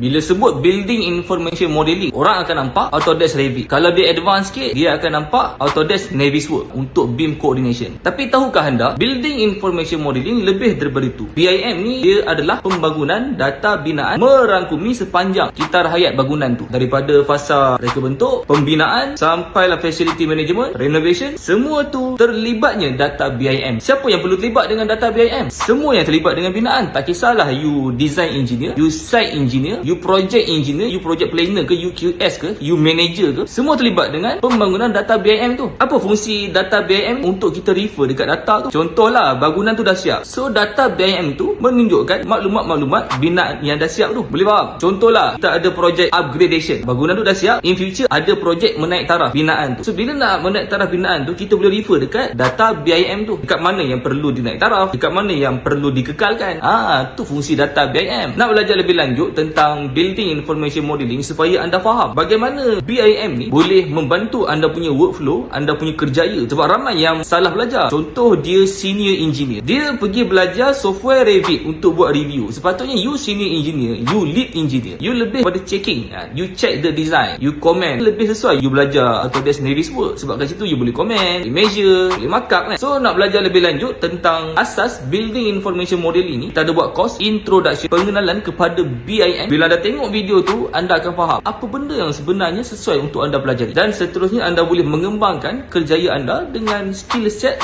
Bila sebut Building Information Modeling, orang akan nampak Autodesk Revit. Kalau dia advance sikit, dia akan nampak Autodesk Navisworks untuk BIM coordination. Tapi tahukah anda, Building Information Modeling lebih daripada itu. BIM ni dia adalah pembangunan data binaan merangkumi sepanjang kitar hayat bangunan tu, daripada fasa reka bentuk, pembinaan sampailah facility management, renovation. Semua tu terlibatnya data BIM. Siapa yang perlu terlibat dengan data BIM? Semua yang terlibat dengan binaan. Tak kisahlah you design engineer, you site engineer, you project engineer, you project planner ke, you QS ke, you manager ke, semua terlibat dengan pembangunan data BIM tu. Apa fungsi data BIM? Untuk kita refer dekat data tu. Contohlah, bangunan tu dah siap, so data BIM tu menunjukkan maklumat-maklumat binaan yang dah siap tu. Boleh faham? Contohlah, kita ada projek upgradation, bangunan tu dah siap, in future ada projek menaik taraf binaan tu. So bila nak menaik taraf binaan tu, kita boleh refer dekat data BIM tu. Dekat mana yang perlu dinaik taraf, dekat mana yang perlu dikekalkan. Tu fungsi data BIM. Nak belajar lebih lanjut tentang Building Information Modeling supaya anda faham bagaimana BIM ni boleh membantu anda punya workflow, anda punya kerjaya. Sebab ramai yang salah belajar. Contoh, dia senior engineer, dia pergi belajar software Revit untuk buat review. Sepatutnya you senior engineer, you lead engineer, you lebih pada checking, you check the design, you comment. Lebih sesuai you belajar Autodesk Navisworks, sebab kat situ you boleh comment, boleh measure, boleh markup kan. So nak belajar lebih lanjut tentang asas Building Information Modeling ni, kita ada buat course introduction, pengenalan kepada BIM. Bila anda tengok video tu, anda akan faham apa benda yang sebenarnya sesuai untuk anda pelajari, dan seterusnya anda boleh mengembangkan kerjaya anda dengan skill set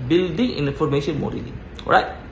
Building Information Modeling. Alright.